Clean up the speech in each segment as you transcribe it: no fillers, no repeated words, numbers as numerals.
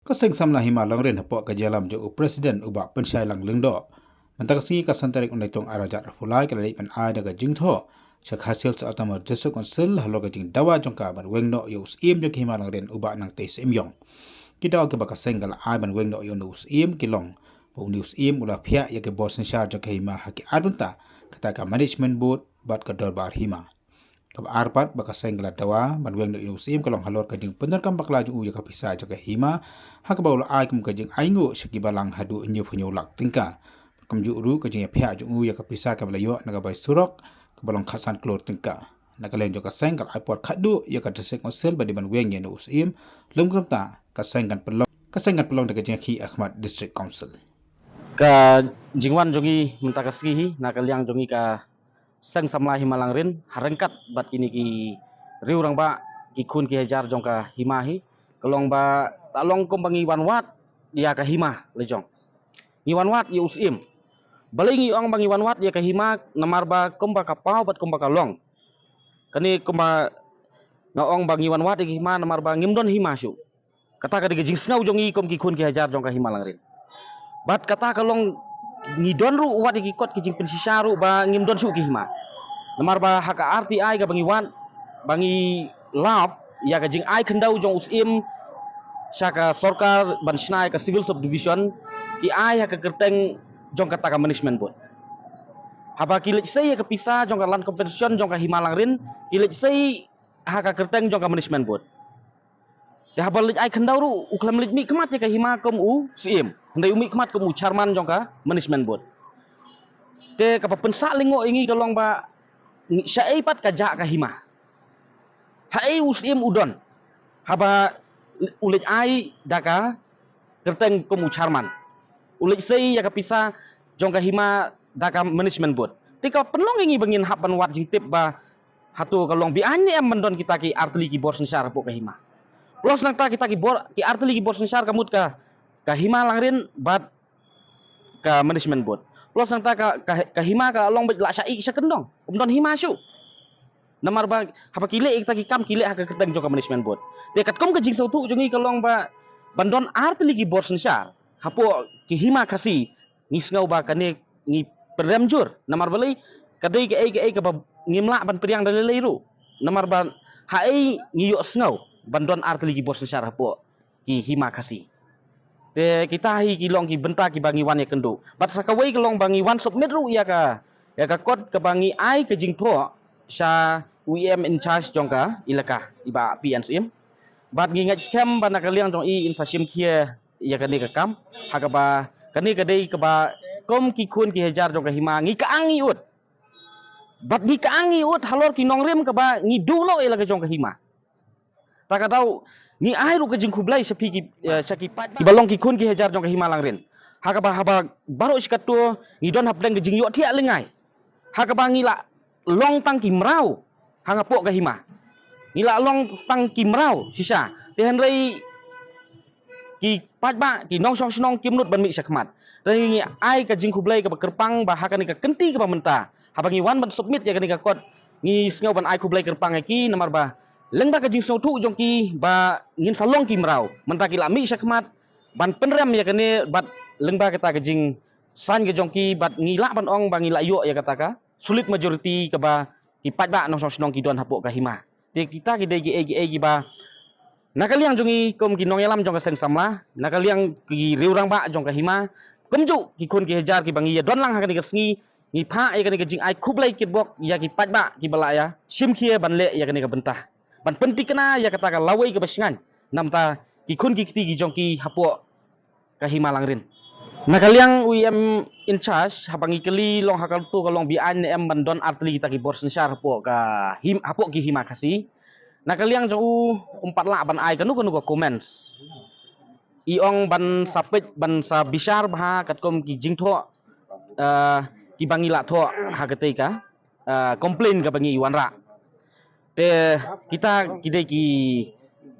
Kaseng samla hima langren hapok ka jalam jo presiden uba pensyai lang lengdo. Mentaksi kasantarik unaitung arajat hulai kalai pan ai daga jingtho. Syak hasil sa atamar jesu konsil halo ka jing dawa jongka ban wengno yo usim jo hima langren uba nang tes imyong. Kita ke bakaseng kala ai ban wengno yo no usim kilong. Pau ni usim ula pia ya ke bos nsyar jo hima haki adunta kata ka management board bat ka dorbar hima. Kab arpat baka senggla dawa banweng do yusim kalong halor kajing penerkam baklaju ya kapisa jaga hima hak baul ai kum kajing aingu seki balang hadu nyu phunyo lak tingka kam ju ru kajing ya phya ju ya kapisa ka balayo naga bai surok ka balong khasan klor tingka nakalen jo ka senggal aipot khadu ya ka desek osel badi banweng ya no usim lum kamta ka senggan pelong daga jing khi Ahmad District Council Ka jingwan jongi mentakasihi nakaliang jongi ka sang samla himalang rin harengkat bat ini ki riurang ba ki kun ki hajar jong ka himahi kelong ba talong kom bangi wan wat ya ka hima lejong ngi wan wat ya usim balingi ong bangi wan wat ya ka hima namar ba kom ba ka pau bat kom ba ka long kani kom ba ngaong bangi wan wat ya ka hima namar ba ngimdon hima syu kata ka de jing snau jongi kom ki kun ki hajar jong ka himalang rin bat kata kalong ngidon ru wat iki kot kijing pensisyaru ba ngimdon su kihima namar ba haka arti ai ga bangi wan bangi lap ya ga jing ai khendau jong usim syaka sorkar ban snai ka civil subdivision ki ai haka kerteng jong kata ka management board haba kilik sei ka pisa jong ka land competition jong ka himalang rin kilik sei haka kerteng jong ka management board ya balik ai khendau ru uklam lik mi kemat ya ka hima kom u sim hendai umi kemat kom u chairman jong ka management board te ka pensa lingo ingi kalong ba syai pat ka ja ka hima hai usim udon haba ulik ai daka kerteng kom u chairman ulik sei ya ka pisa jong ka hima daka management board te ka penlong ingi bengin hap ban wat jing tip ba hatu kalong bi ane am mendon kita ki artli ki bor sensar po ka hima los nang ta kita ki bor ki artli ki bor sensar kamut ka hima langrin bat ka management board los nang ta ka hima ka long bet la syai sekendong umdon hima syu namar ba hapa kile kita ki kam kile ha ka keteng joka management board te kat kom ka jing sautu jongi ka long ba bandon artli ki bor sensar hapo ki hima kasi ngisngau ba kane ngi peremjur namar balai kadai ke ai ka ba ngimla ban priang dalai ru namar ba hai ngiyo snau bandon artli ki bor sensar hapo ki hima kasi te kita hi ki long ki benta ki bangi wan ya kendo bat sakawai ki long bangi wan submit ru ya ka kot ke bangi ai ke jing tho sha UM in charge jongka ilaka iba PNSM bat ngingat scam bana kaliang jong i in sasim kia ya kani ka kam hakaba kani kadai ka ba kom ki kun ki hajar jongka hima ngi ka angi ut bat ngi ka angi ut halor ki nongrim ka ba ngi dulo ilaka jongka hima taka dau ni ai ru ke jing kublai sepi ki saki pat ki balong ki kun ki hajar jong ka himalang rin hakaba haba baro sikatu ni don hap deng jing yo tia lengai hakaba ngila long tang ki mrau hanga po ka hima ngila long tang ki mrau sisa tehen rei ki pat ba ki nong song snong kimnut ban mi sakmat rei ngi ai ka jing kublai ka kerpang ba hakani ka kenti ka menta haba ngi wan ban submit ya kani ka kot ngi sngo ban ai kublai kerpang ki namar ba lengba ka jing sautu jongki ba ngin salong ki mrau menta ki lami sakmat ban penrem ya kene bat lengba kata ka jing san ke jongki bat ngila ban ong ba ngila yo ya kata ka sulit majority ka ba ki pat ba nong song ki don hapok ka hima te kita ki degi egi ba nakaliang jongi kom ki nong yalam jong ka seng samla nakaliang ki riurang ba jong ka hima komju ki kun ki hajar ki bangi ya don lang ha ka sngi ngi pha ya ka jing ai kublai ki bok ya ki pat ba ki bala ya sim kia ban le ya ka bentah ban penting kena ya kata ka lawai ke basingan namta ki kun ki kiti ki jongki hapo ka himalang rin nakaliang UM in charge habangi keli long hakal tu kalong bi an em bandon artli kita ki bor sensar hapo ka him hapo ki hima kasi nakaliang jong umpat la ban ai kanu ko comments iong ban sapet ban sa bisar bah katkom ki jingtho ki bangi la tho hagate ka komplain ka bangi wanra te kita kidai ki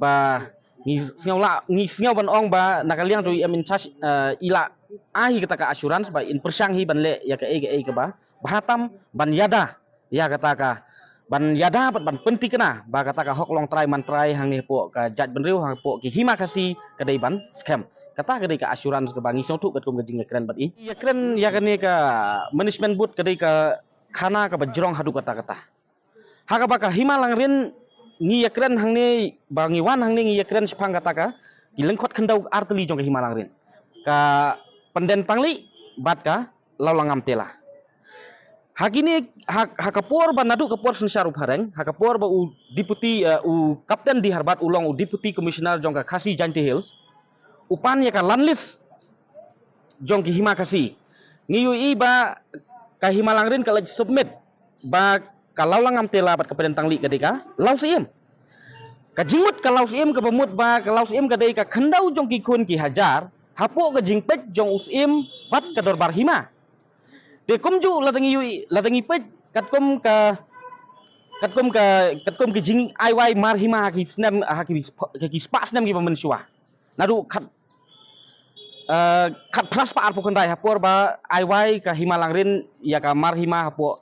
ba ngi singaw ban ong ba nakaliang tu min charge ila ahi kata ka assurance ba in persang hi ban le ya ka ba bahatam ban yada ya kata ka ban yada ban penti kena ba kata ka hok long try man try hang ni po ka jat benriu hang po ki hima kasi kadai ban scam kata kadai ka assurance ke bangi song tu kat kum gajing keren bat i ya keren ya kani ka management boot kadai ka khana ka bajrong hadu kata kata haka baka hima lang rin ngi ya keren hang ni bangi wan hang ni ngi ya keren sepang kata ka ilengkot kendau arteli jong ka hima lang rin ka penden pangli bat ka laulangam tela Hakini hakapor ba nadu kapor sensar uphareng hakapor ba u deputy u kapten di harbat ulong u deputy commissioner jong ka khasi janti hills upan ya ka lanlis jong ki hima khasi ngiu i ba ka hima langrin ka laj submit ba ka laulang am tela bat ka pedentang li kadika laus im ka jingmut ka laus im ka bamut ba ka laus im ka dei ka khandau jong ki khun ki hajar hapo ka jingpet jong usim bat ka dorbar hima te komju latangi pej katkom ki jing ai mar hima haki snam haki spa snam ki pamensua nadu khat pras pa arpo kandai hapor ba ai ka hima langrin ya ka mar hima hapo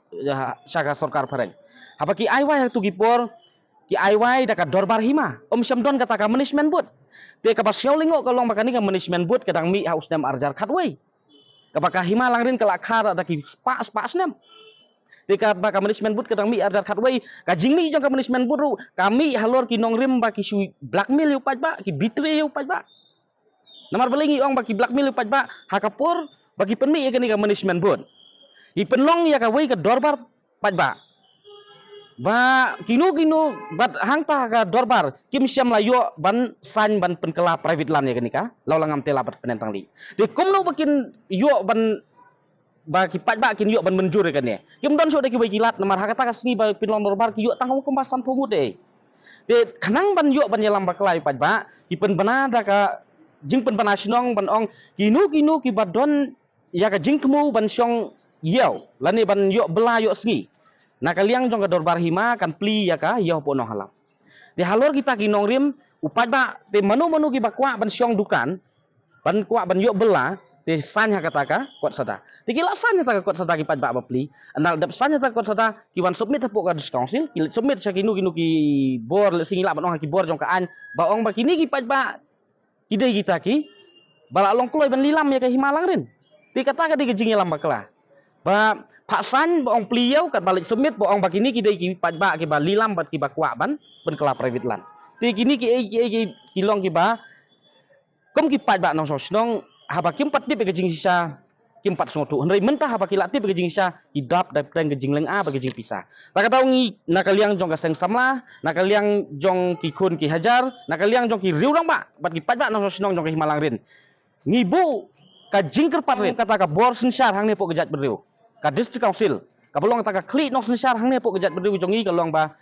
saka sarkar phareng hapa ki ai tu ki por ki ai da ka dorbar hima samdon kata ka management board te ka basyau lingo kalong makani ka management board kadang mi haus nam arjar khatwei kapakah hima langrin kala khara da ki spa snem tika ba ka management boot kadang mi arjar khatwei ka jingmi jong ka management boot ru kami halor ki nongrim ba ki sui blackmail yu paj ba ki betray yu paj ba namar belingi ong ba ki blackmail yu paj ba hakapur bagi penmi ya ka management boot i penlong ya ka wei ka dorbar paj ba kinu bat hangta ka dorbar kim syam layo ban san ban penkela private land ya kenika laulangam tela bat penentang li de komno bakin yo ban ba ki pat ba kin yo ban menjur kan ya kim don so de ki kilat namar hakata ka singi ba pinlong dorbar ki yo tangom kemasan pungut de kanang ban yo ban yalam baklai pat ba ki pen banada ka jing pen banasinong ban ong kinu ki badon ya ka jing kemu ban syong yau lani ban yo bela yo singi nakaliang jong ka dorbar hima kan pli ya ka yo po no halam de halor kita ki nongrim upat ba te manu ki bakwa ban syong dukan ban kwa ban yo bela te sanya kata ka kot sada te kila sanya ta kot sada ki pat ba pli andal dap sanya ta kot sada ki wan submit po ka council ki submit sa kinu ki bor singila ban ong ki bor jong ka an ba ong ba kini ki pat ba kidai kita ki bala long kloy ban lilam ya ka himalang rin te kata ka di jing lam bakla ba paksan boong pliau kat balik submit boong bakini ki dei ki pajba ki ba lilam bat ki ba kwa ban ben kela private land ti kini ki long ki ba kom ki pajba nong sosnong haba kim pat dip ke jing sisa kim pat songotu hendrai mentah haba ki latip ke jing sisa idap dap teng ke jing leng a ke jing pisa tak tahu ngi nakaliang jong ka seng samla nakaliang jong ki kun ki hajar nakaliang jong ki riurang ba bat ki pajba nong sosnong jong ki himalang rin ngibu ka jingker pat rin kata ka bor sensar hang ne po kejat beriu ka district council ka belong ta ka klik nok sensar hang ne po kejat beriu jongi ka long ba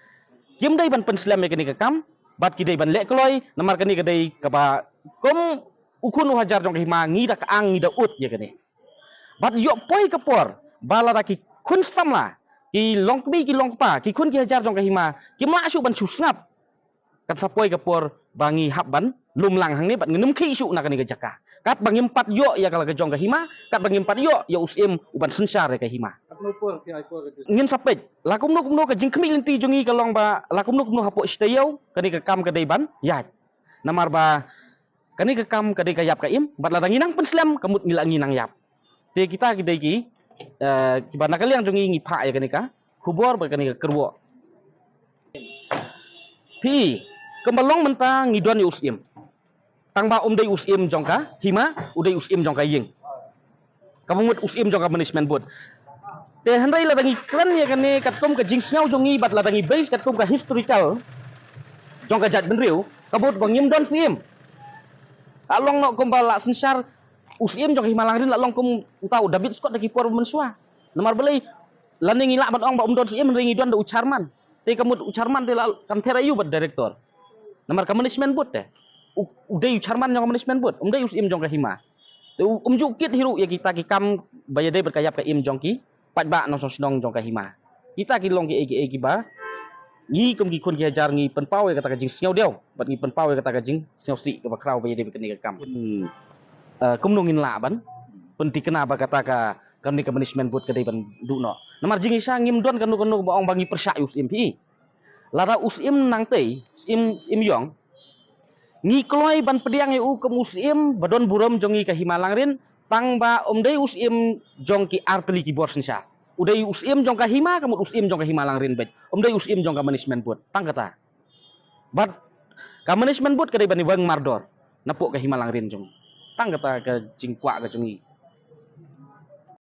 kim dai ban penslam me kini ka kam bat ki dai ban lek kloy namar kani ka dai ka ba kom ukun hajar jong hima ngi da ka ang ngi da ut ya kani bat yo poi ka por bala da ki kun samla ki long kbi ki long pa ki kun ki hajar jong ka hima ki ma su ban susnap kat sapoi ka por bangi hab ban lumlang hang ni bat ngenum ki isu na kani ka jaka kat bangim pat yo ya kala ka jong ka hima kat bangim pat yo ya usim uban sensar ka hima ngin sapet lakum no ka jing kemi linti jongi ka long ba lakum no hapo stayau kani ka kam ka dai ban ya namar ba kani ka kam ka dai ka yap ka im bat la nginang penslam kamut ngila nginang yap te kita ki dai ki ban nakaliang jongi ngi pha ya kani ka hubor ba kani ka kerwo pi kembalong mentang ngidon ni usim tangba dai usim jongka hima udai usim jongka ying kamungut usim jongka management board te handai la dangi klan ya kane katkom ka jingsnyau jongi bat la dangi base katkom ka historical jongka jat benriu kabut bangim don sim along no kombala sensar usim jongka himalang rin along kum utau David Scott daki por mensua nomor belai landing ila bat ong ba don sim ringi don da ucarman te kamut ucarman te kan terayu bat director nomor ka management board te udai charman jong management board dai usim jong ka hima juk kit hiru ya kita ki kam bayade berkayap ka im jong ki pat ba no sosnong jong ka hima kita ki long ki ba ngi kum ki kun ki hajar ngi pen pawe kata ka jing sneu deu bat ngi pen pawe kata ka jing sneu si ka kraw bayade berkani ka kam kum nongin la ban penti kena ba kata ka kam ni ka management board ka dai ban du no Namar jingi sa ngim don kanu baong bangi persya usim pi. Lara usim nang tei, im yong. Ngi kloi ban pediang eu ke musim badon burom jongi ke himalang rin tang ba omdei usim jong ki arteli ki bors nisa. Udai usim jong ka hima kamut usim jong ka himalang rin bet. Omdei usim jong ka management buat. Tang kata. But ka management buat kadai bani wang mardor. Napuk ke himalang rin jong. Tang kata ke jingkwa ke jongi.